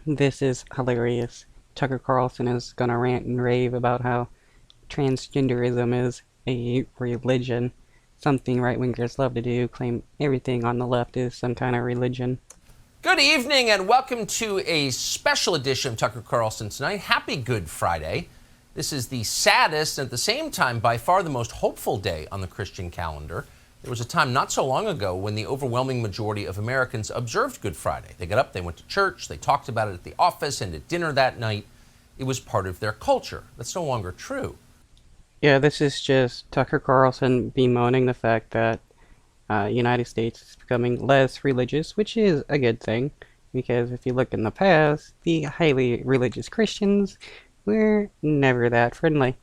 This is hilarious. Tucker Carlson is gonna rant and rave about how transgenderism is a religion. Something right-wingers love to do, claim everything on the left is some kind of religion. Good evening and welcome to a special edition of Tucker Carlson Tonight. Happy Good Friday. This is the saddest and at the same time by far the most hopeful day on the Christian calendar. There was a time not so long ago when the overwhelming majority of Americans observed Good Friday. They got up, they went to church, they talked about it at the office and at dinner that night. It was part of their culture. That's no longer true. Yeah, this is just Tucker Carlson bemoaning the fact that United States is becoming less religious, which is a good thing, because if you look in the past, the highly religious Christians were never that friendly.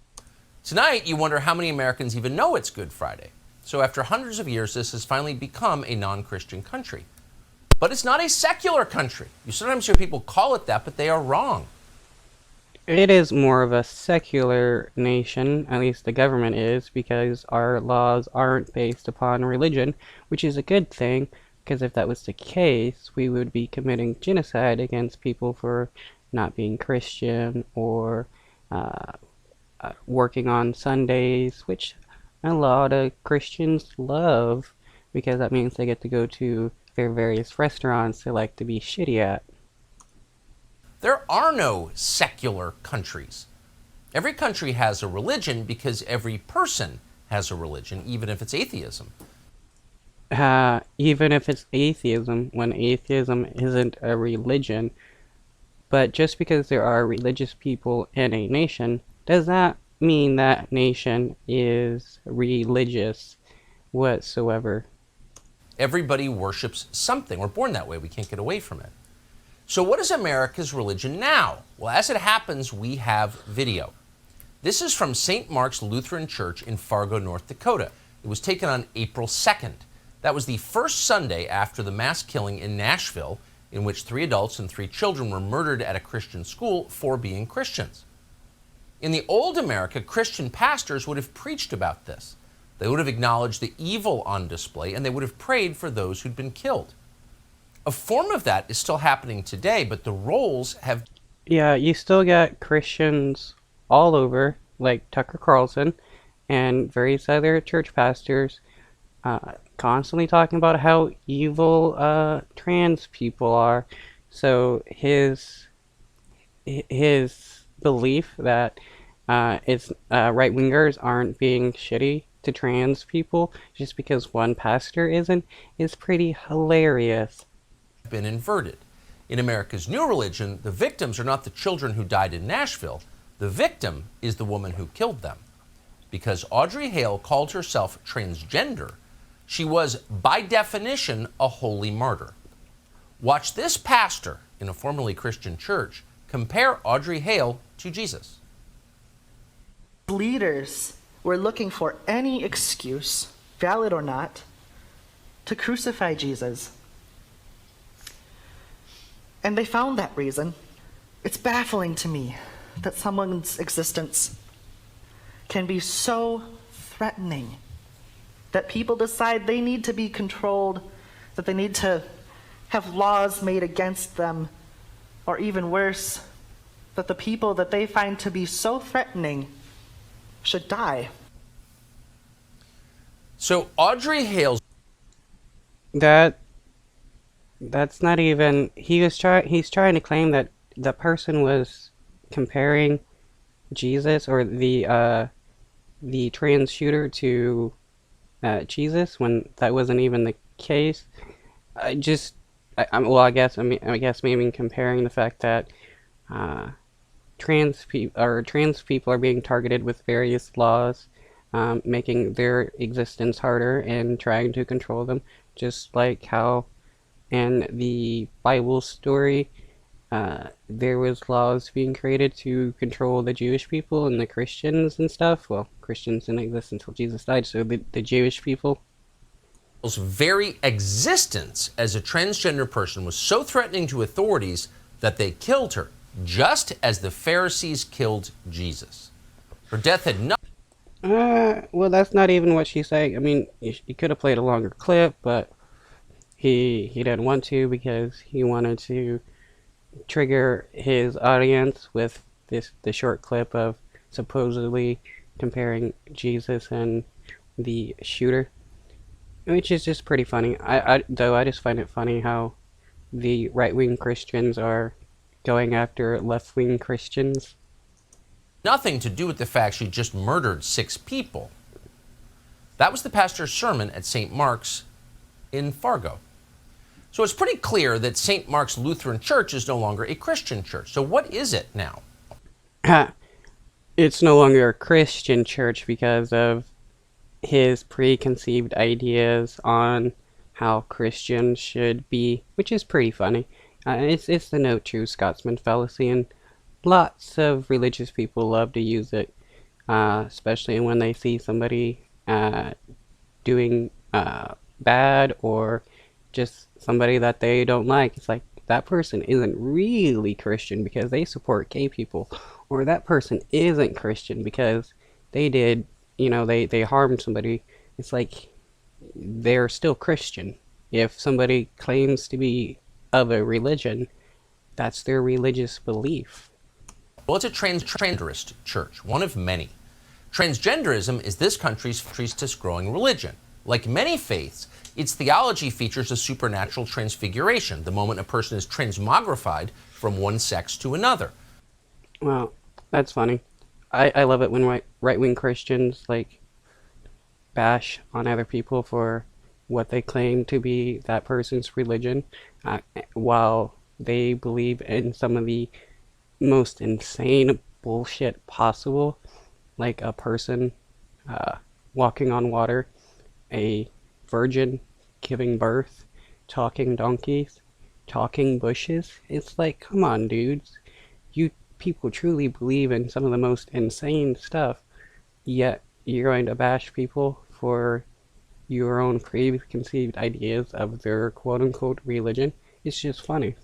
Tonight, you wonder how many Americans even know it's Good Friday. So after hundreds of years, this has finally become a non-Christian country. But it's not a secular country. You sometimes hear people call it that, but they are wrong. It is more of a secular nation, at least the government is, because our laws aren't based upon religion, which is a good thing, because if that was the case, we would be committing genocide against people for not being Christian or working on Sundays, which a lot of Christians love, because that means they get to go to their various restaurants they like to be shitty at. There are no secular countries. Every country has a religion because every person has a religion, even if it's atheism. Even if it's atheism, when atheism isn't a religion. But just because there are religious people in a nation, does not mean that nation is religious whatsoever. Everybody worships something. We're born that way. We can't get away from it. So what is America's religion now? Well, as it happens, we have video. This is from St. Mark's Lutheran Church in Fargo, North Dakota. It was taken on April 2nd. That was the first Sunday after the mass killing in Nashville, in which 3 adults and 3 children were murdered at a Christian school for being Christians. In the old America, Christian pastors would have preached about this. They would have acknowledged the evil on display, and they would have prayed for those who'd been killed. A form of that is still happening today, but the roles have... Yeah, you still got Christians all over, like Tucker Carlson, and various other church pastors, constantly talking about how evil trans people are. So his belief that it's right-wingers aren't being shitty to trans people just because one pastor isn't is pretty hilarious. Been inverted. In America's new religion, the victims are not the children who died in Nashville. The victim is the woman who killed them. Because Audrey Hale called herself transgender, she was, by definition, a holy martyr. Watch this pastor in a formerly Christian church compare Audrey Hale to Jesus. Leaders were looking for any excuse, valid or not, to crucify Jesus. And they found that reason. It's baffling to me that someone's existence can be so threatening that people decide they need to be controlled, that they need to have laws made against them, or even worse, that the people that they find to be so threatening should die. So Audrey Hale's... That's not even... he's trying to claim that the person was comparing Jesus or the trans shooter to Jesus when that wasn't even the case. I guess maybe comparing the fact that trans people are being targeted with various laws, making their existence harder and trying to control them, just like how in the Bible story there was laws being created to control the Jewish people and the Christians and stuff. Well, Christians didn't exist until Jesus died, so the Jewish people. very existence as a transgender person was so threatening to authorities that they killed her, just as the Pharisees killed Jesus. Her death had not... Well, that's not even what she's saying. I mean, he could have played a longer clip, but he didn't want to because he wanted to trigger his audience with the short clip of supposedly comparing Jesus and the shooter, which is just pretty funny. I just find it funny how the right-wing Christians are going after left-wing Christians. Nothing to do with the fact she just murdered 6 people. That was the pastor's sermon at St. Mark's in Fargo. So it's pretty clear that St. Mark's Lutheran Church is no longer a Christian church. So what is it now? It's no longer a Christian church because of his preconceived ideas on how Christians should be, which is pretty funny. It's the no true Scotsman fallacy, and lots of religious people love to use it, especially when they see somebody doing bad, or just somebody that they don't like. It's like, that person isn't really Christian because they support gay people, or that person isn't Christian because they did, they harmed somebody. It's like, they're still Christian. If somebody claims to be of a religion, that's their religious belief. Well, it's a transgenderist church, one of many. Transgenderism is this country's fastest growing religion. Like many faiths, its theology features a supernatural transfiguration, the moment a person is transmogrified from one sex to another. Well, that's funny. I love it when right-wing Christians, bash on other people for what they claim to be that person's religion, while they believe in some of the most insane bullshit possible, like a person walking on water, a virgin giving birth, talking donkeys, talking bushes. It's like, come on, dudes. You people truly believe in some of the most insane stuff, yet you're going to bash people for your own preconceived ideas of their quote-unquote religion. It's just funny.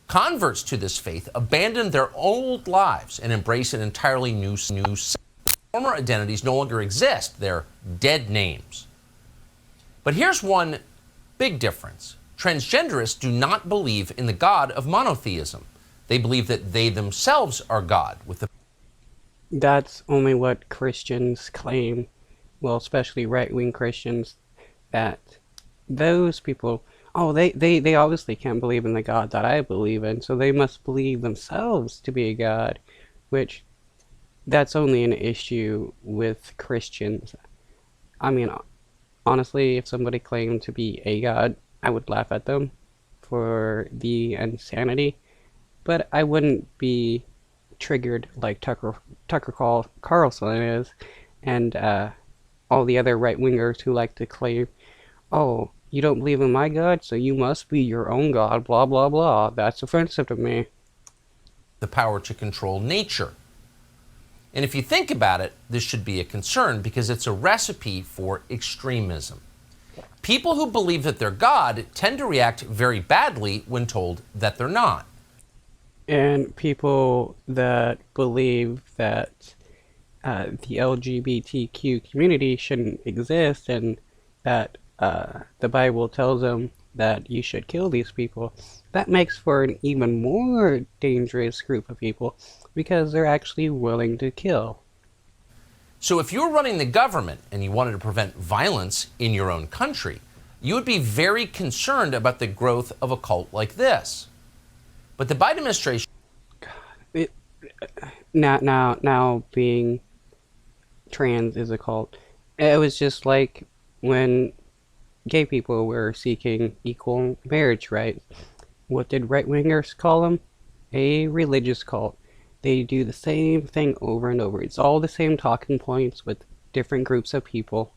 Converts to this faith abandon their old lives and embrace an entirely new former identities no longer exist. They're dead names. But here's one big difference. Transgenderists do not believe in the God of monotheism. They believe that they themselves are God. That's only what Christians claim, well, especially right-wing Christians, that those people, they obviously can't believe in the God that I believe in, so they must believe themselves to be a God, which, that's only an issue with Christians. I mean, honestly, if somebody claimed to be a god, I would laugh at them for the insanity, but I wouldn't be triggered like Tucker Carlson is, and all the other right-wingers who like to claim, oh, you don't believe in my God, so you must be your own God, blah, blah, blah. That's offensive to me. The power to control nature. And if you think about it, this should be a concern because it's a recipe for extremism. People who believe that they're God tend to react very badly when told that they're not. And people that believe that the LGBTQ community shouldn't exist, and that the Bible tells them that you should kill these people, that makes for an even more dangerous group of people because they're actually willing to kill. So if you were running the government and you wanted to prevent violence in your own country, you would be very concerned about the growth of a cult like this. But the Biden administration... Now being trans is a cult. It was just like when gay people were seeking equal marriage rights. What did right-wingers call them? A religious cult. They do the same thing over and over. It's all the same talking points with different groups of people.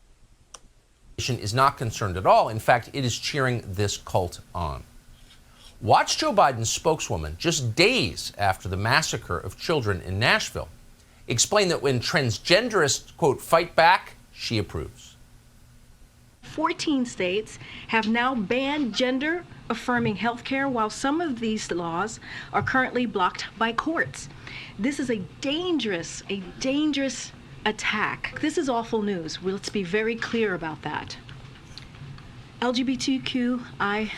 Is not concerned at all. In fact, it is cheering this cult on. Watch Joe Biden's spokeswoman, just days after the massacre of children in Nashville, explain that when transgenderists, quote, fight back, she approves. 14 states have now banned gender-affirming health care, while some of these laws are currently blocked by courts. This is a dangerous attack. This is awful news. Let's be very clear about that. LGBTQI+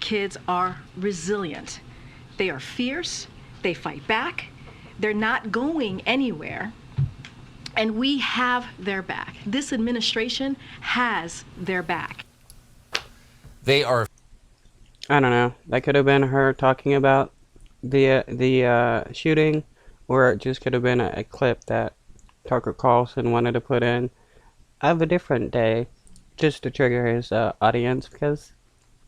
kids are resilient. They are fierce. They fight back. They're not going anywhere. And we have their back. This administration has their back. They are. I don't know. That could have been her talking about the shooting, or it just could have been a clip that Tucker Carlson wanted to put in of a different day, just to trigger his audience, because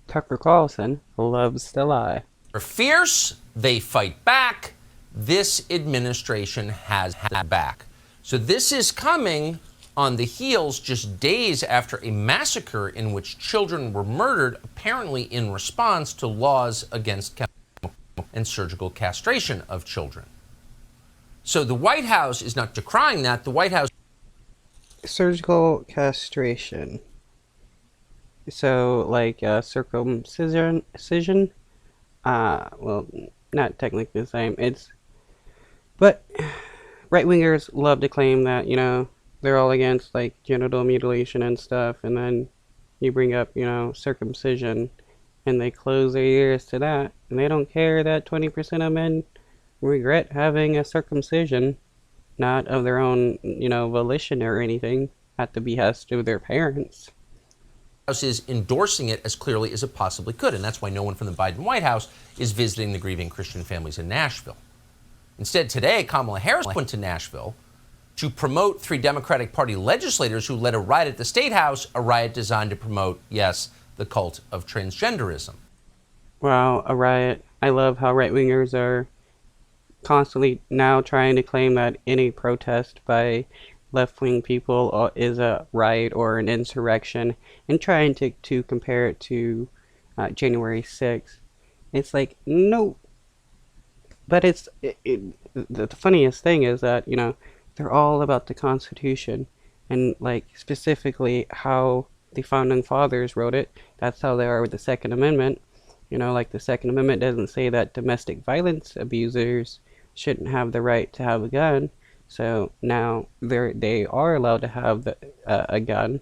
Tucker Carlson loves to lie. They're fierce. They fight back. This administration has had back. So this is coming on the heels just days after a massacre in which children were murdered, apparently in response to laws against chemical and surgical castration of children. So the White House is not decrying that. The White House... Surgical castration. So, like, circumcision? Well, not technically the same. But right-wingers love to claim that, they're all against, like, genital mutilation and stuff, and then you bring up, circumcision, and they close their ears to that, and they don't care that 20% of men regret having a circumcision, not of their own, volition or anything, at the behest of their parents. House is endorsing it as clearly as it possibly could, and that's why no one from the Biden White House is visiting the grieving Christian families in Nashville. Instead, today, Kamala Harris went to Nashville to promote 3 Democratic Party legislators who led a riot at the State House, a riot designed to promote, yes, the cult of transgenderism. Wow, a riot. I love how right-wingers are constantly now trying to claim that any protest by left-wing people is a riot or an insurrection, and trying to compare it to January 6th. It's like, no. But the funniest thing is that, they're all about the Constitution, and, like, specifically how the Founding Fathers wrote it. That's how they are with the Second Amendment. Like, the Second Amendment doesn't say that domestic violence abusers shouldn't have the right to have a gun. So now they are allowed to have a gun.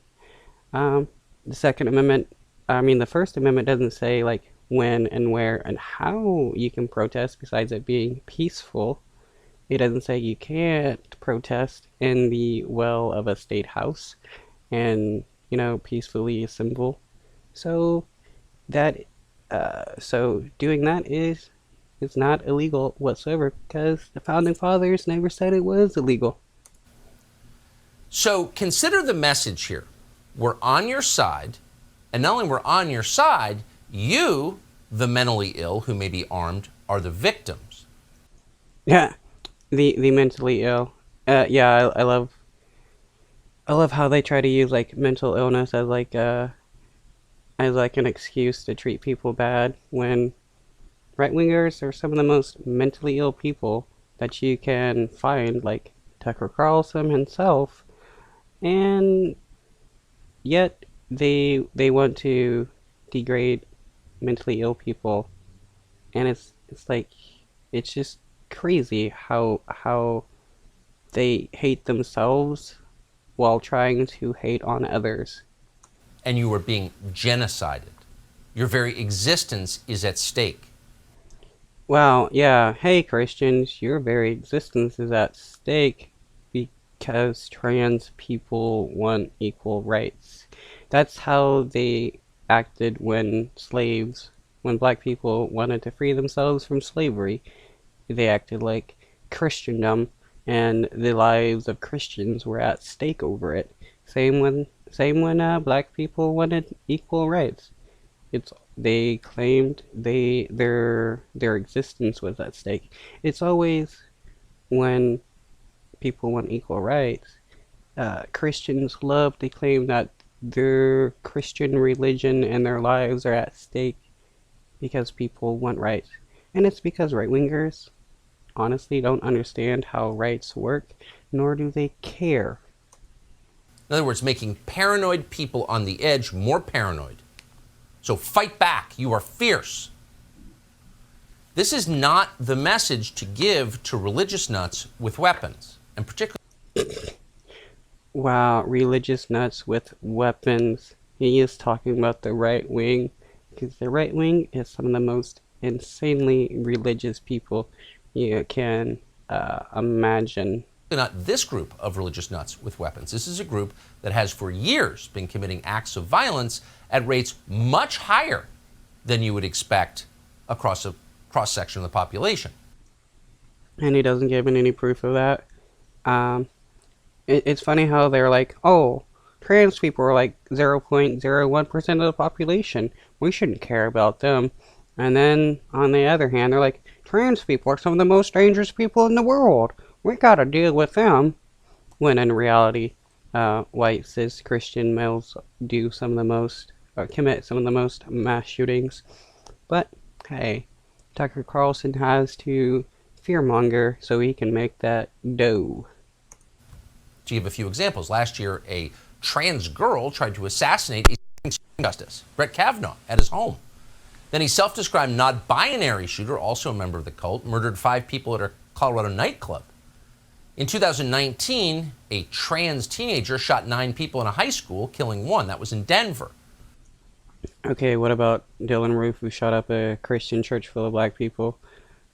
The Second Amendment, the First Amendment doesn't say, like, when and where and how you can protest besides it being peaceful. It doesn't say you can't protest in the well of a state house and, peacefully assemble. So so doing that is not illegal whatsoever, because the Founding Fathers never said it was illegal. So consider the message here. We're on your side, and not only we're on your side, you, the mentally ill who may be armed, are the victims. Yeah, the mentally ill. Yeah, I love how they try to use, like, mental illness as like an excuse to treat people bad, when right-wingers are some of the most mentally ill people that you can find, like Tucker Carlson himself, and yet they want to degrade mentally ill people, and it's like, it's just crazy how they hate themselves while trying to hate on others. And you are being genocided. Your very existence is at stake. Well, yeah, hey Christians, your very existence is at stake because trans people want equal rights. That's how they acted when black people wanted to free themselves from slavery. They acted like Christendom and the lives of Christians were at stake over it. Same when black people wanted equal rights. They claimed their existence was at stake. It's always when people want equal rights. Christians love to claim that their Christian religion and their lives are at stake because people want rights. And it's because right-wingers honestly don't understand how rights work, nor do they care. In other words, making paranoid people on the edge more paranoid. So fight back. You are fierce. This is not the message to give to religious nuts with weapons, and particularly... Wow, religious nuts with weapons. He is talking about the right wing, because the right wing is some of the most insanely religious people you can imagine. Not this group of religious nuts with weapons. This is a group that has for years been committing acts of violence at rates much higher than you would expect across a cross-section of the population. And he doesn't give any proof of that. It's funny how they're like, oh, trans people are like 0.01% of the population. We shouldn't care about them. And then, on the other hand, they're like, trans people are some of the most dangerous people in the world. We gotta deal with them. When in reality, white cis Christian males do some of the most, or commit some of the most mass shootings. But, hey, Tucker Carlson has to fearmonger so he can make that dough. To give a few examples, last year a trans girl tried to assassinate a justice, Brett Kavanaugh, at his home. Then a self-described non-binary shooter, also a member of the cult, murdered 5 people at a Colorado nightclub. In 2019, a trans teenager shot 9 people in a high school, killing 1. That was in Denver. Okay, what about Dylan Roof, who shot up a Christian church full of black people?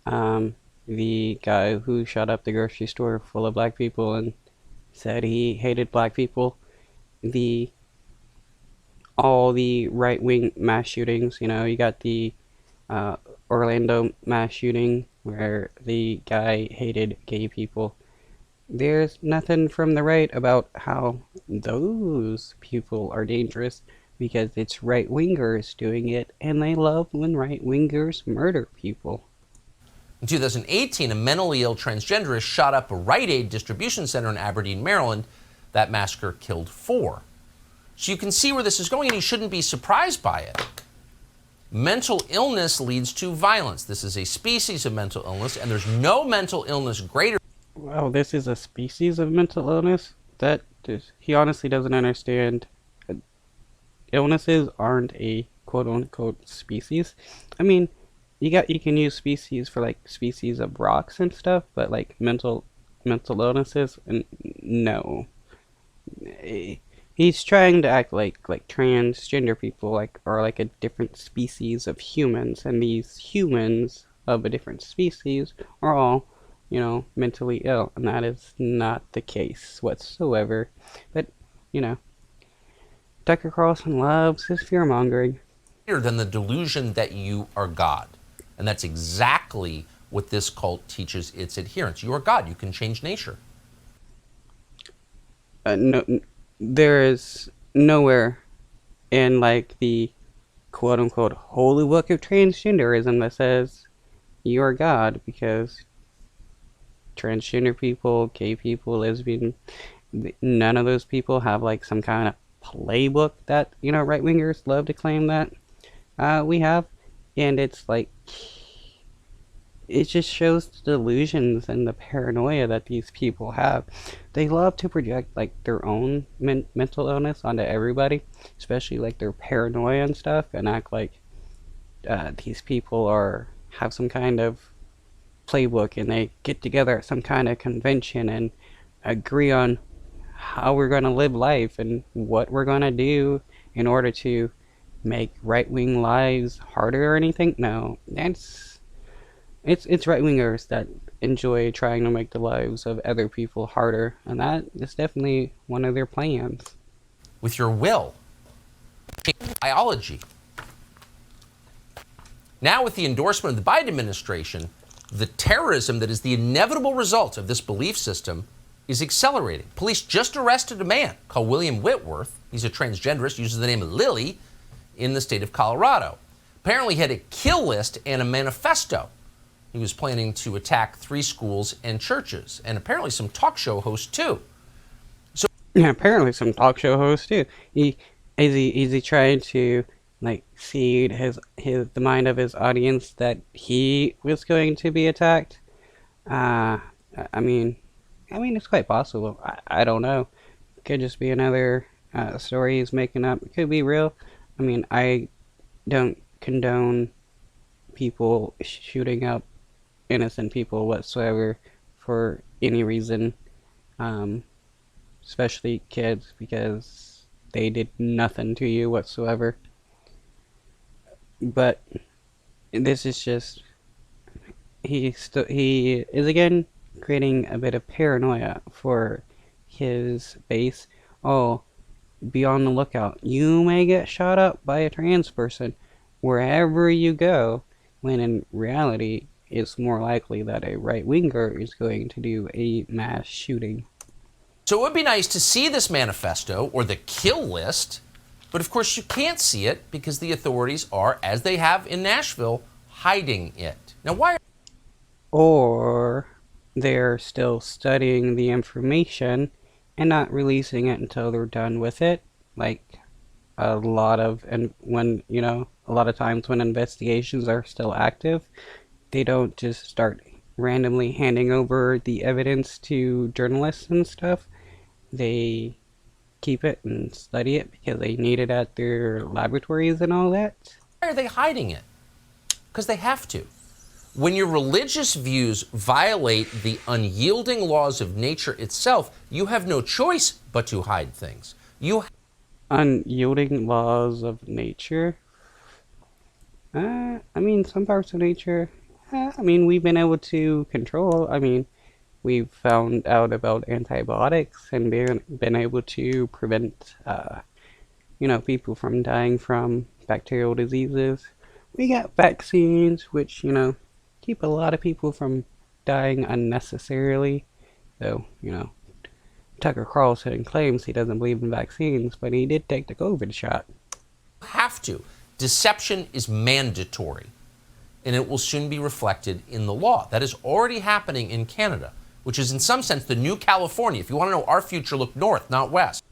The guy who shot up the grocery store full of black people and said he hated black people. All the right-wing mass shootings, you got the Orlando mass shooting where the guy hated gay people. There's nothing from the right about how those people are dangerous, because it's right-wingers doing it, and they love when right-wingers murder people. In 2018, a mentally ill transgenderist shot up a Rite Aid distribution center in Aberdeen, Maryland. That massacre killed 4. So you can see where this is going, and you shouldn't be surprised by it. Mental illness leads to violence. This is a species of mental illness, and there's no mental illness greater. Wow, this is a species of mental illness? He honestly doesn't understand. Illnesses aren't a quote-unquote species. I mean, you can use species for like species of rocks and stuff, but like mental illnesses, no. He's trying to act like transgender people are like a different species of humans, and these humans of a different species are all, mentally ill, and that is not the case whatsoever. But, Tucker Carlson loves his fear-mongering. Than the delusion that you are God. And that's exactly what this cult teaches its adherents. You are God. You can change nature. No, there is nowhere in the quote-unquote holy book of transgenderism that says you are God, because transgender people, gay people, lesbian, none of those people have some kind of playbook that right-wingers love to claim that we have. And it's it just shows the delusions and the paranoia that these people have. They love to project their own mental illness onto everybody, especially their paranoia and stuff, and act like these people have some kind of playbook, and they get together at some kind of convention and agree on how we're going to live life and what we're going to do in order to make right-wing lives harder or anything. No, it's right-wingers that enjoy trying to make the lives of other people harder, and that is definitely one of their plans. With your will. Biology. Now, with the endorsement of the Biden administration, the terrorism that is the inevitable result of this belief system is accelerating. Police just arrested a man called William Whitworth. He's a transgenderist, uses the name Lily, in the state of Colorado. Apparently he had a kill list and a manifesto. He was planning to attack 3 schools and churches, and apparently some talk show hosts too. Yeah, apparently some talk show hosts too. Is he trying to seed the mind of his audience that he was going to be attacked? I mean, it's quite possible. I don't know. It could just be another story he's making up. It could be real. I mean, I don't condone people shooting up innocent people whatsoever for any reason, especially kids, because they did nothing to you whatsoever. But this is just he is again creating a bit of paranoia for his base. Oh, be on the lookout. You may get shot up by a trans person wherever you go, when in reality, it's more likely that a right winger is going to do a mass shooting. So it would be nice to see this manifesto or the kill list, but of course you can't see it because the authorities are, as they have in Nashville, hiding it. Now, why? Or they're still studying the information and not releasing it until they're done with it. Like a lot of, and when, a lot of times when investigations are still active, they don't just start randomly handing over the evidence to journalists and stuff. They keep it and study it because they need it at their laboratories and all that. Why are they hiding it? Because they have to. When your religious views violate the unyielding laws of nature itself, you have no choice but to hide things. Unyielding laws of nature? Some parts of nature, we've been able to control. We've found out about antibiotics and been able to prevent, people from dying from bacterial diseases. We got vaccines, which, keep a lot of people from dying unnecessarily. Though, Tucker Carlson claims he doesn't believe in vaccines, but he did take the COVID shot. Have to. Deception is mandatory, and it will soon be reflected in the law. That is already happening in Canada, which is in some sense the new California. If you want to know our future, look north, not west.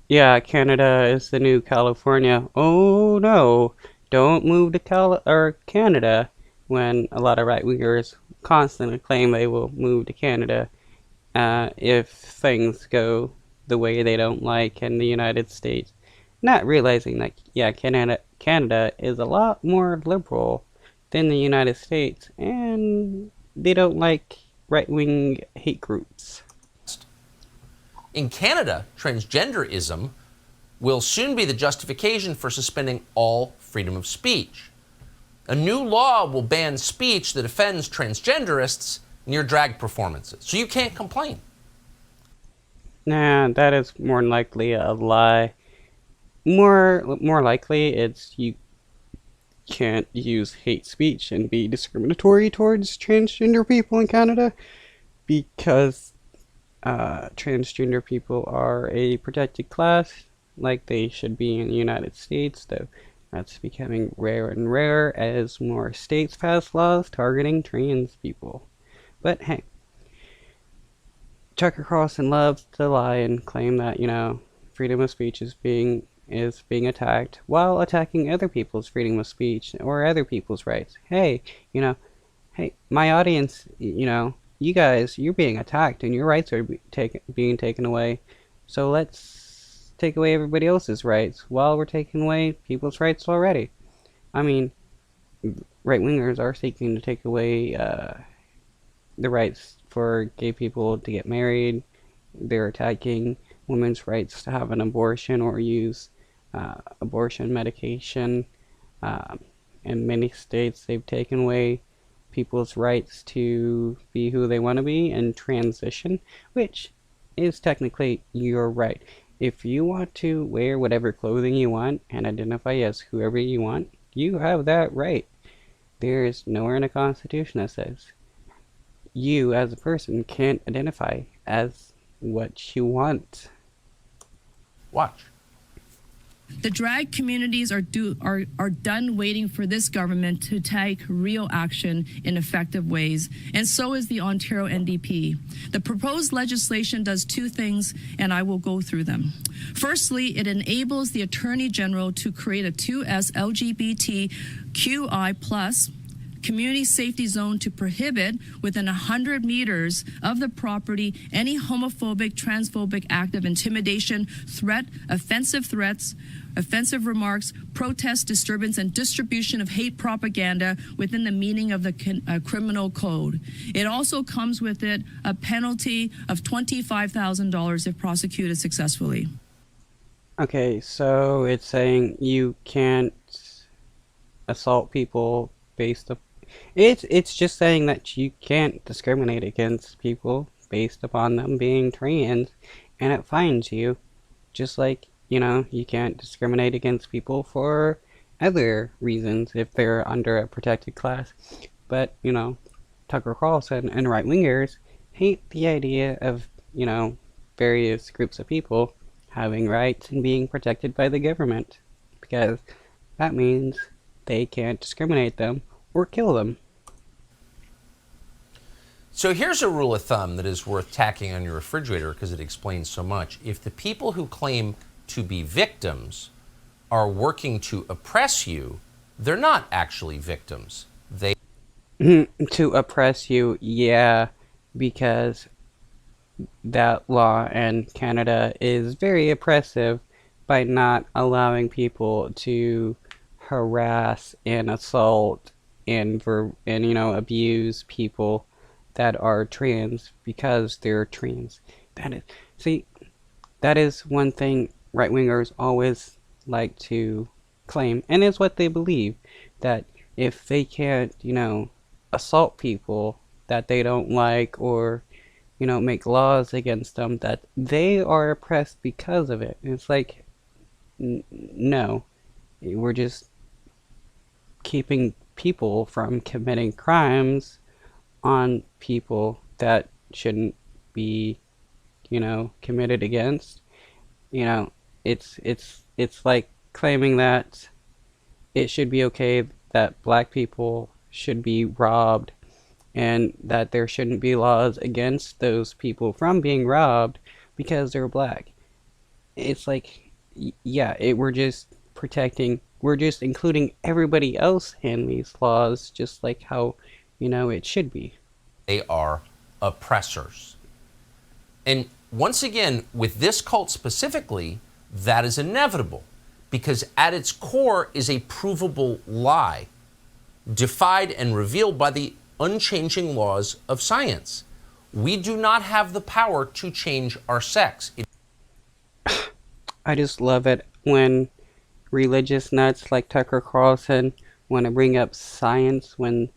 Yeah, Canada is the new California. Oh no, don't move to Canada, when a lot of right-wingers constantly claim they will move to Canada if things go the way they don't like in the United States. Not realizing that, yeah, Canada is a lot more liberal than the United States, and they don't like right-wing hate groups. In Canada, transgenderism will soon be the justification for suspending all freedom of speech. A new law will ban speech that offends transgenderists near drag performances, so you can't complain. Nah, that is more than likely a lie. More likely, it's you can't use hate speech and be discriminatory towards transgender people in Canada, because transgender people are a protected class, like they should be in the United States, though that's becoming rare and rarer as more states pass laws targeting trans people. But hey, Tucker Carlson loves to lie and claim that, freedom of speech is being attacked while attacking other people's freedom of speech or other people's rights. Hey, my audience, you guys, you're being attacked and your rights are being taken away. So let's take away everybody else's rights while we're taking away people's rights already. Right-wingers are seeking to take away the rights for gay people to get married. They're attacking women's rights to have an abortion or use abortion medication. In many states, they've taken away people's rights to be who they want to be and transition, which is technically your right. If you want to wear whatever clothing you want and identify as whoever you want, you have that right. There is nowhere in the Constitution that says you as a person can't identify as what you want. Watch. The drag communities are done waiting for this government to take real action in effective ways, and so is the Ontario NDP. The proposed legislation does two things, and I will go through them. Firstly, it enables the Attorney General to create a 2S LGBTQI+ community safety zone to prohibit within 100 meters of the property any homophobic, transphobic act of intimidation, threat, offensive threats, offensive remarks, protest, disturbance, and distribution of hate propaganda within the meaning of the criminal code. It also comes with it a penalty of $25,000 if prosecuted successfully. Okay, so it's saying you can't assault people based up. It's just saying that you can't discriminate against people based upon them being trans, and it fines you. Just like, you can't discriminate against people for other reasons if they're under a protected class. But, Tucker Carlson and right wingers hate the idea of, various groups of people having rights and being protected by the government, because that means they can't discriminate them or kill them. So here's a rule of thumb that is worth tacking on your refrigerator because it explains so much. If the people who claim to be victims are working to oppress you, they're not actually victims. They To oppress you, yeah, because that law in Canada is very oppressive by not allowing people to harass and assault and abuse people that are trans because they're trans. That is one thing right wingers always like to claim, and is what they believe, that if they can't, assault people that they don't like, or make laws against them, that they are oppressed because of it. And it's like, no, we're just keeping people from committing crimes on people that shouldn't be, committed against. It's like claiming that it should be okay that black people should be robbed, and that there shouldn't be laws against those people from being robbed because they're black. It's like, yeah, we're just including everybody else in these laws, just like how, it should be. They are oppressors. And once again, with this cult specifically, that is inevitable, because at its core is a provable lie, defied and revealed by the unchanging laws of science. We do not have the power to change our sex. I just love it when religious nuts like Tucker Carlson want to bring up science when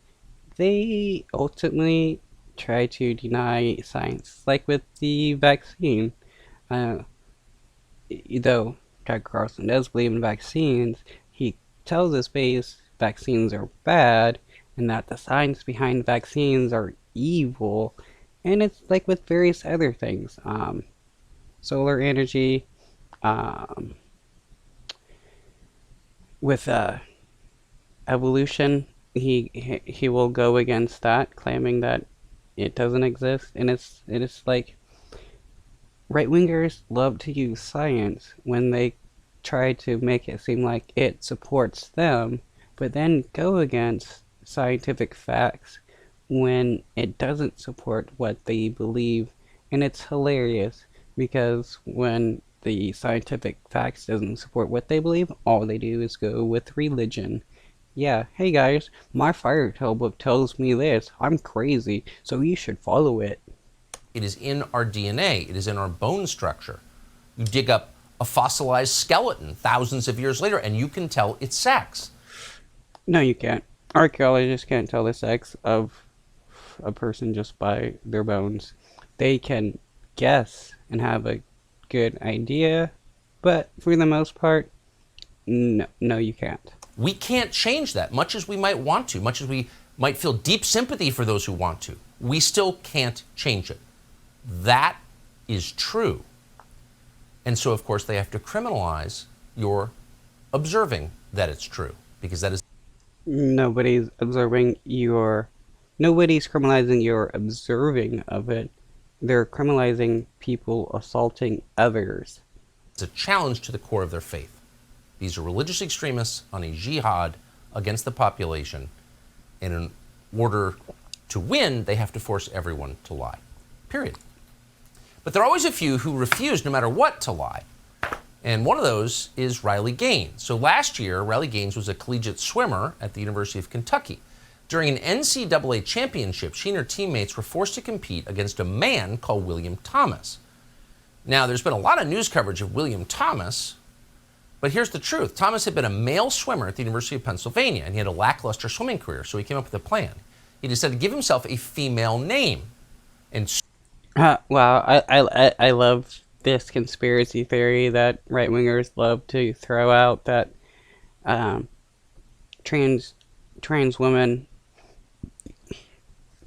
they ultimately try to deny science, like with the vaccine. Though Tucker Carlson does believe in vaccines, he tells us vaccines are bad, and that the science behind vaccines are evil. And it's like with various other things, solar energy, with evolution, he will go against that, claiming that it doesn't exist. And it's like, right wingers love to use science when they try to make it seem like it supports them, but then go against scientific facts when it doesn't support what they believe. And it's hilarious, because when the scientific facts doesn't support what they believe, all they do is go with religion. Yeah, hey guys, my fairy tale book tells me this. I'm crazy, so you should follow it. It is in our DNA. It is in our bone structure. You dig up a fossilized skeleton thousands of years later, and you can tell its sex. No, you can't. Archaeologists can't tell the sex of a person just by their bones. They can guess and have a good idea, but for the most part, no, you can't. We can't change that, much as we might want to, much as we might feel deep sympathy for those who want to. We still can't change it. That is true. And so, of course, they have to criminalize your observing that it's true, because that is... Nobody's criminalizing your observing of it. They're criminalizing people assaulting others. It's a challenge to the core of their faith. These are religious extremists on a jihad against the population. And in order to win, they have to force everyone to lie. Period. But there are always a few who refuse, no matter what, to lie. And one of those is Riley Gaines. So last year, Riley Gaines was a collegiate swimmer at the University of Kentucky. During an NCAA championship, she and her teammates were forced to compete against a man called William Thomas. Now, there's been a lot of news coverage of William Thomas, But here's the truth. Thomas had been a male swimmer at the University of Pennsylvania, and he had a lackluster swimming career, so he came up with a plan. He decided to give himself a female name. And Wow, I love this conspiracy theory that right-wingers love to throw out, that trans women,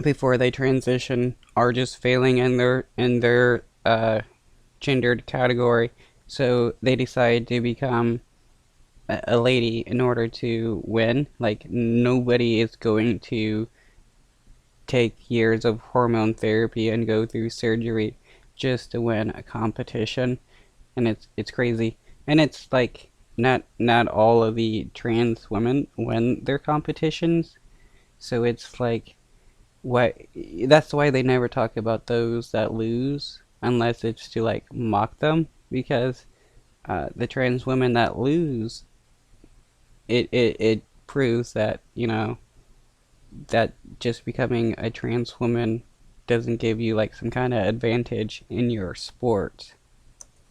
before they transition, are just failing in their gendered category, so they decide to become a lady in order to win. Like, nobody is going to take years of hormone therapy and go through surgery just to win a competition, and it's crazy. And it's like, not all of the trans women win their competitions, so it's like, that's why they never talk about those that lose, unless it's to like mock them, because the trans women that lose, it proves that, you know, that just becoming a trans woman doesn't give you like some kind of advantage in your sport.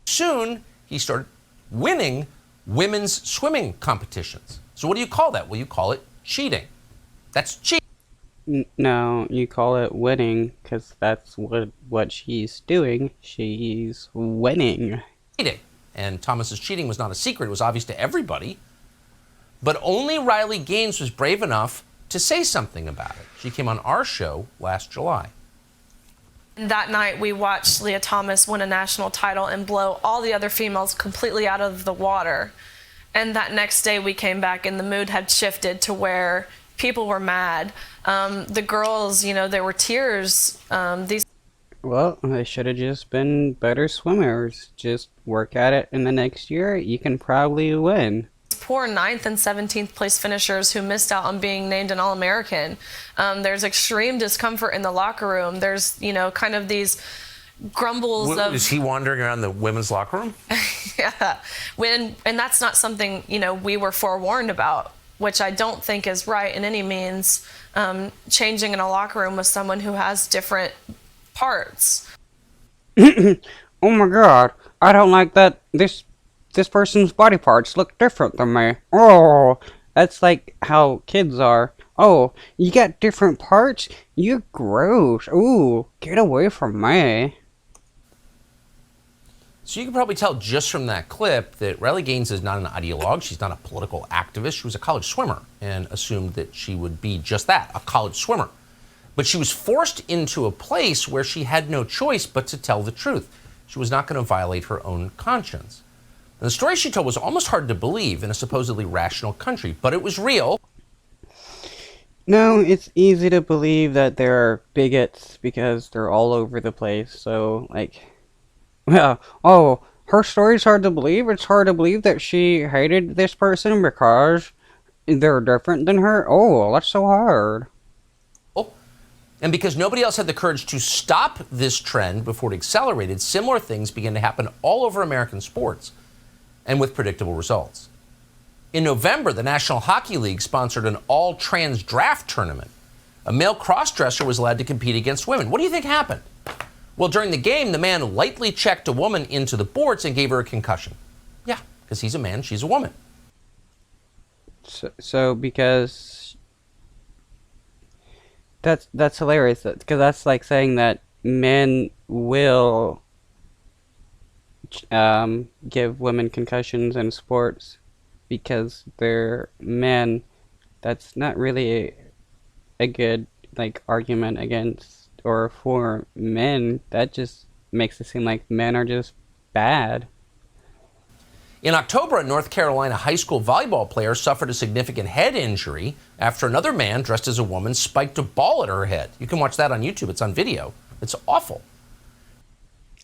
soon he started winning women's swimming competitions. So what do you call that? Well, you call it cheating. That's cheating. No, you call it winning, because that's what she's doing. She's winning. And Thomas's cheating was not a secret. It was obvious to everybody. But only Riley Gaines was brave enough to say something about it. She came on our show last July. That night, we watched Leah Thomas win a national title and blow all the other females completely out of the water. And that next day, we came back and the mood had shifted to where people were mad. The girls, you know, there were tears. Well, they should have just been better swimmers. Just work at it, and the next year you can probably win. Poor 9th and 17th place finishers who missed out on being named an All-American. There's extreme discomfort in the locker room. There's, you know, kind of these grumbles of... Is he wandering around the women's locker room? Yeah. And that's not something, you know, we were forewarned about, which I don't think is right in any means. Changing in a locker room with someone who has different parts. Oh my god, I don't like that this person's body parts look different than me. Oh, that's like how kids are. Oh, you got different parts? You're gross. Ooh, get away from me. So you can probably tell just from that clip that Riley Gaines is not an ideologue. She's not a political activist. She was a college swimmer and assumed that she would be just that, a college swimmer. But she was forced into a place where she had no choice but to tell the truth. She was not going to violate her own conscience. And the story she told was almost hard to believe in a supposedly rational country, but it was real. No, it's easy to believe that there are bigots because they're all over the place. So, like, well, oh, her story's hard to believe. It's hard to believe that she hated this person because they're different than her. Oh, that's so hard. And because nobody else had the courage to stop this trend before it accelerated, similar things began to happen all over American sports, and with predictable results. In November, the National Hockey League sponsored an all-trans draft tournament. A male cross-dresser was allowed to compete against women. What do you think happened? Well, during the game, the man lightly checked a woman into the boards and gave her a concussion. Yeah, because he's a man, she's a woman. So because... That's hilarious, because that's like saying that men will give women concussions in sports because they're men. That's not really a good like argument against or for men. That just makes it seem like men are just bad. In October, a North Carolina high school volleyball player suffered a significant head injury after another man dressed as a woman spiked a ball at her head. You can watch that on YouTube. It's on video. It's awful.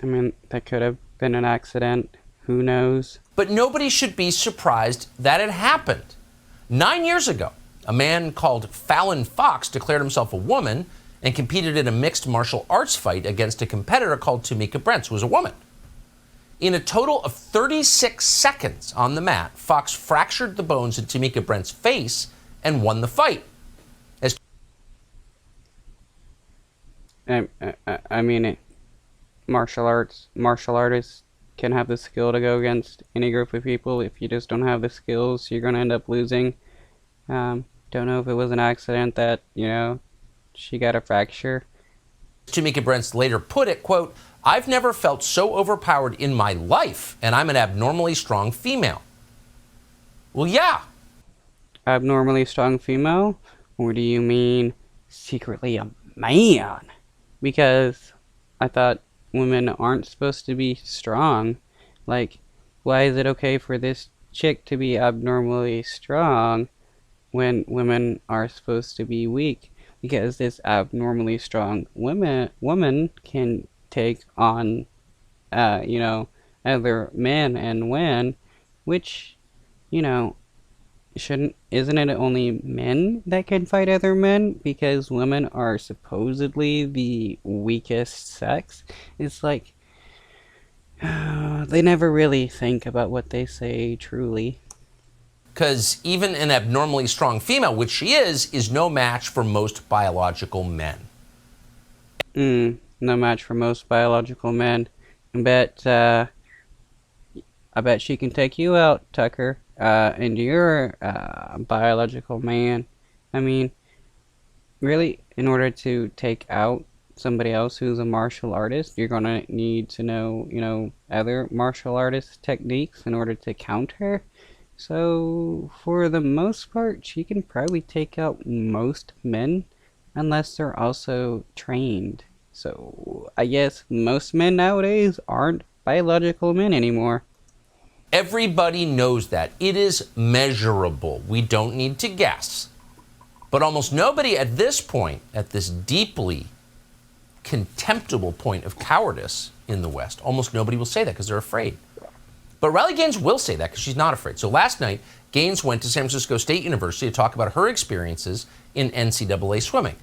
I mean, that could have been an accident. Who knows? But nobody should be surprised that it happened. 9 years ago, a man called Fallon Fox declared himself a woman and competed in a mixed martial arts fight against a competitor called Tamika Brents, who was a woman. In a total of 36 seconds on the mat, Fox fractured the bones in Tamika Brent's face and won the fight. I mean, martial artists can have the skill to go against any group of people. If you just don't have the skills, you're going to end up losing. Don't know if it was an accident that, she got a fracture. Tamika Brents later put it, quote, "I've never felt so overpowered in my life, and I'm an abnormally strong female." Well, yeah. Abnormally strong female? Or do you mean secretly a man? Because I thought women aren't supposed to be strong. Like, why is it okay for this chick to be abnormally strong when women are supposed to be weak? Because this abnormally strong woman can take on, other men and win, which, isn't it only men that can fight other men? Because women are supposedly the weakest sex. It's like, they never really think about what they say truly. Because even an abnormally strong female, which she is no match for most biological men. No match for most biological men. I bet she can take you out, Tucker. And you're a biological man. I mean, really, in order to take out somebody else who's a martial artist, you're gonna need to know, other martial artist techniques in order to counter. So, for the most part, she can probably take out most men, unless they're also trained. So, I guess most men nowadays aren't biological men anymore. Everybody knows that. It is measurable. We don't need to guess. But almost nobody at this point, at this deeply contemptible point of cowardice in the West, almost nobody will say that because they're afraid. But Riley Gaines will say that because she's not afraid. So last night, Gaines went to San Francisco State University to talk about her experiences in NCAA swimming.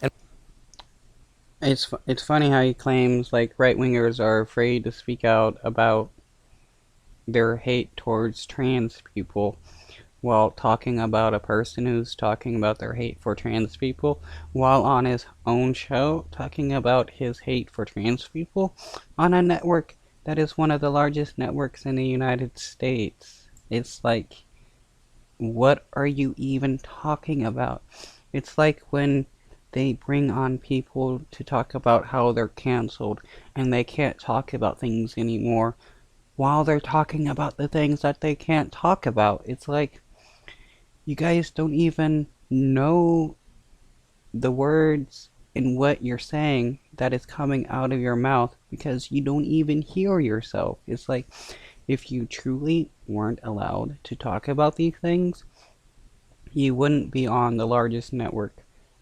And It's funny how he claims like right-wingers are afraid to speak out about their hate towards trans people while talking about a person who's talking about their hate for trans people while on his own show talking about his hate for trans people on a network that is one of the largest networks in the United States. It's like, what are you even talking about? It's like when they bring on people to talk about how they're canceled and they can't talk about things anymore while they're talking about the things that they can't talk about. It's like, you guys don't even know the words in what you're saying that is coming out of your mouth because you don't even hear yourself. It's like, if you truly weren't allowed to talk about these things, you wouldn't be on the largest network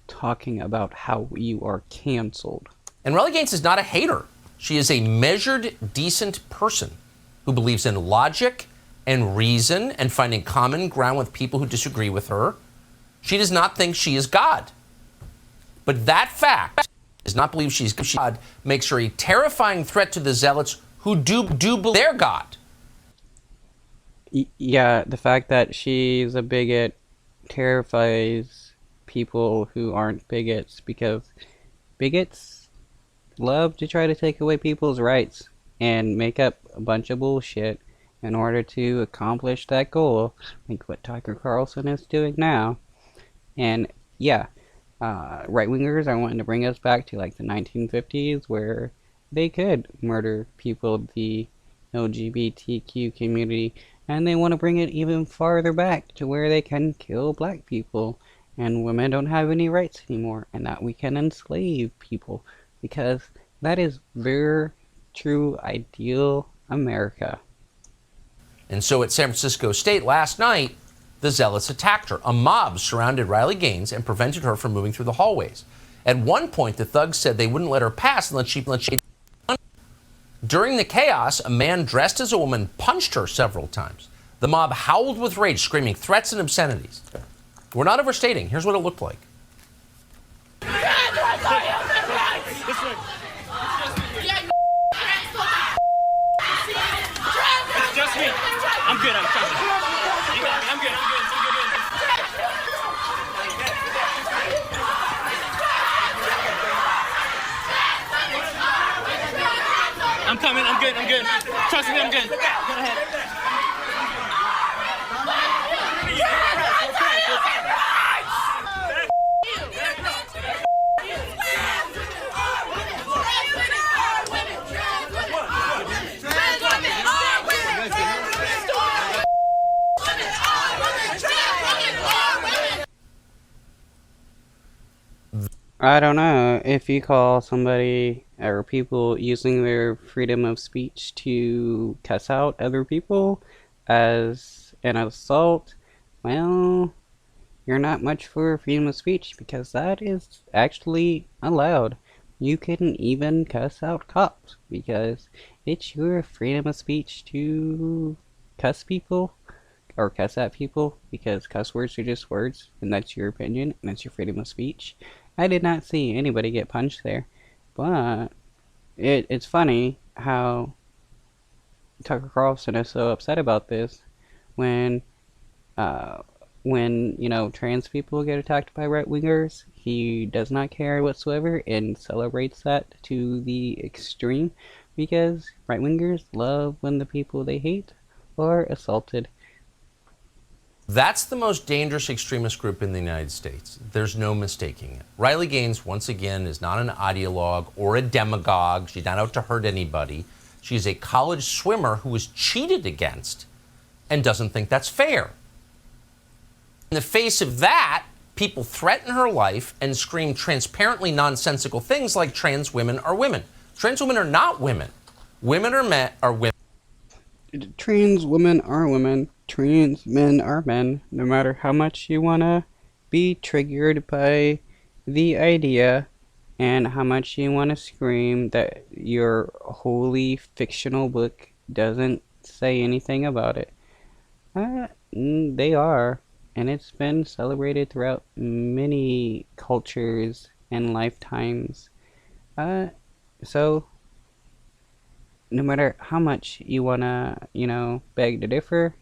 talking about how you are canceled. And Riley Gaines is not a hater. She is a measured, decent person who believes in logic and reason and finding common ground with people who disagree with her. She does not think she is God. But that fact, does not believe she's God, makes her a terrifying threat to the zealots who do believe they're God. Yeah, the fact that she's a bigot terrifies people who aren't bigots, because bigots love to try to take away people's rights and make up a bunch of bullshit in order to accomplish that goal, like what Tucker Carlson is doing now. And yeah, right-wingers are wanting to bring us back to like the 1950s where they could murder people of the LGBTQ community, and they want to bring it even farther back to where they can kill black people and women don't have any rights anymore, and that we can enslave people, because that is their true ideal America. And so at San Francisco State last night, the zealots attacked her. A mob surrounded Riley Gaines and prevented her from moving through the hallways. At one point, the thugs said they wouldn't let her pass unless she. During the chaos, a man dressed as a woman punched her several times. The mob howled with rage, screaming threats and obscenities. We're not overstating. Here's what it looked like. Just me. I'm good. I'm good. I'm coming. I'm good. Trust me, I'm good. Go ahead. I don't know if you call somebody or people using their freedom of speech to cuss out other people as an assault, well, you're not much for freedom of speech because that is actually allowed. You can even cuss out cops because it's your freedom of speech to cuss people or cuss at people because cuss words are just words and that's your opinion and that's your freedom of speech. I did not see anybody get punched there, but it's funny how Tucker Carlson is so upset about this when trans people get attacked by right-wingers. He does not care whatsoever and celebrates that to the extreme because right-wingers love when the people they hate are assaulted. That's the most dangerous extremist group in the United States. There's no mistaking it. Riley Gaines, once again, is not an ideologue or a demagogue. She's not out to hurt anybody. She's a college swimmer who was cheated against and doesn't think that's fair. In the face of that, people threaten her life and scream transparently nonsensical things like trans women are women. Trans women are not women. Women are men are women. Trans women are women, trans men are men, no matter how much you wanna be triggered by the idea and how much you wanna scream that your wholly fictional book doesn't say anything about it. They are, and it's been celebrated throughout many cultures and lifetimes. So no matter how much you wanna, beg to differ,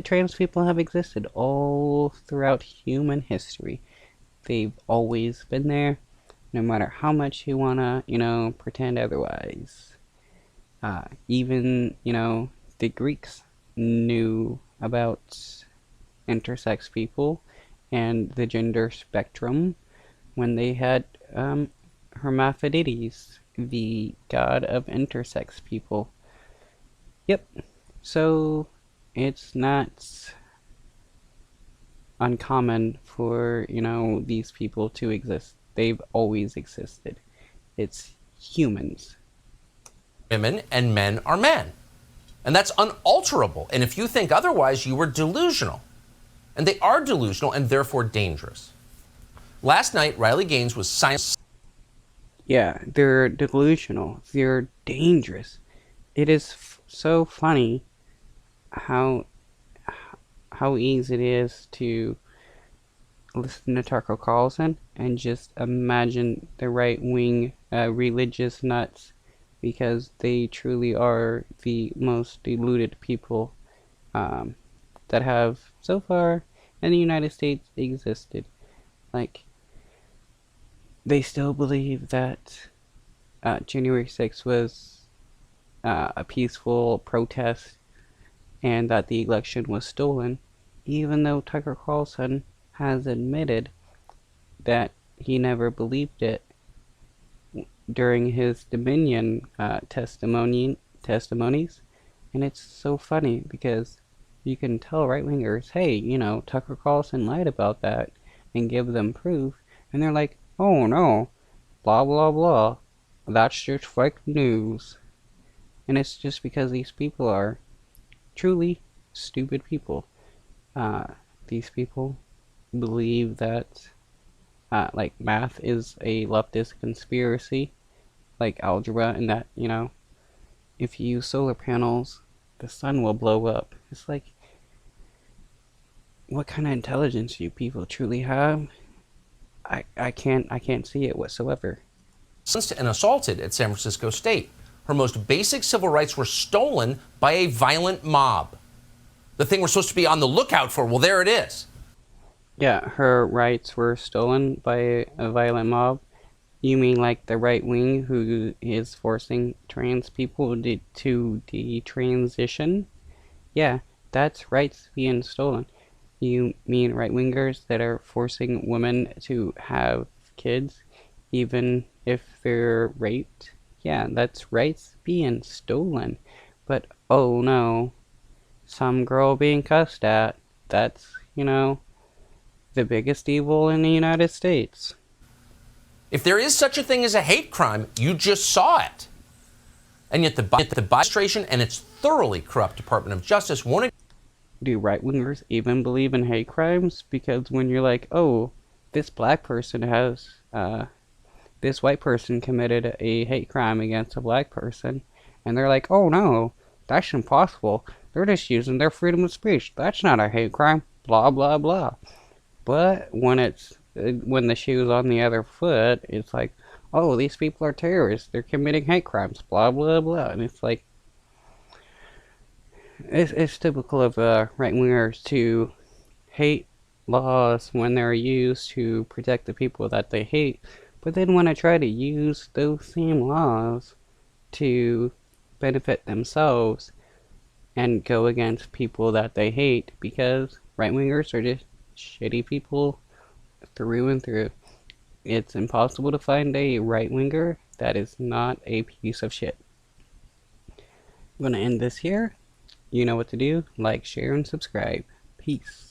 trans people have existed all throughout human history. They've always been there, no matter how much you wanna, pretend otherwise. Even, the Greeks knew about intersex people and the gender spectrum when they had Hermaphrodites, the god of intersex people. Yep. So it's not uncommon for, these people to exist. They've always existed. It's humans. Women and men are men. And that's unalterable. And if you think otherwise, you are delusional. And they are delusional and therefore dangerous. Last night, Riley Gaines was silenced. Yeah, they're delusional. They're dangerous. It is so funny how easy it is to listen to Tucker Carlson and just imagine the right-wing religious nuts because they truly are the most deluded people that have so far in the United States existed. Like, they still believe that January 6th was a peaceful protest and that the election was stolen, even though Tucker Carlson has admitted that he never believed it during his Dominion testimonies. And it's so funny because you can tell right-wingers, hey, Tucker Carlson lied about that, and give them proof, and they're like, oh no, blah blah blah, that's just fake news. And it's just because these people are truly stupid people. These people believe that like math is a leftist conspiracy, like algebra, and that, if you use solar panels, the sun will blow up. It's like, what kind of intelligence do you people truly have? I can't see it whatsoever. And assaulted at San Francisco State. Her most basic civil rights were stolen by a violent mob. The thing we're supposed to be on the lookout for, well, there it is. Yeah, her rights were stolen by a violent mob. You mean like the right wing who is forcing trans people to detransition? Yeah, that's rights being stolen. You mean right wingers that are forcing women to have kids even if they're raped? Yeah, that's rights being stolen. But oh no, some girl being cussed at. That's, the biggest evil in the United States. If there is such a thing as a hate crime, you just saw it. And yet the Biden administration and its thoroughly corrupt Department of Justice won't. Do right wingers even believe in hate crimes? Because when you're like, oh, this black person this white person committed a hate crime against a black person, and they're like, oh no, that's impossible. They're just using their freedom of speech. That's not a hate crime. Blah blah blah. But when the shoe's on the other foot, it's like, oh, these people are terrorists. They're committing hate crimes. Blah blah blah. And it's like, it's typical of right wingers to hate laws when they're used to protect the people that they hate, but then want to try to use those same laws to benefit themselves and go against people that they hate, because right wingers are just shitty people through and through. It's impossible to find a right winger that is not a piece of shit. I'm gonna end this here. You know what to do. Like, share, and subscribe. Peace.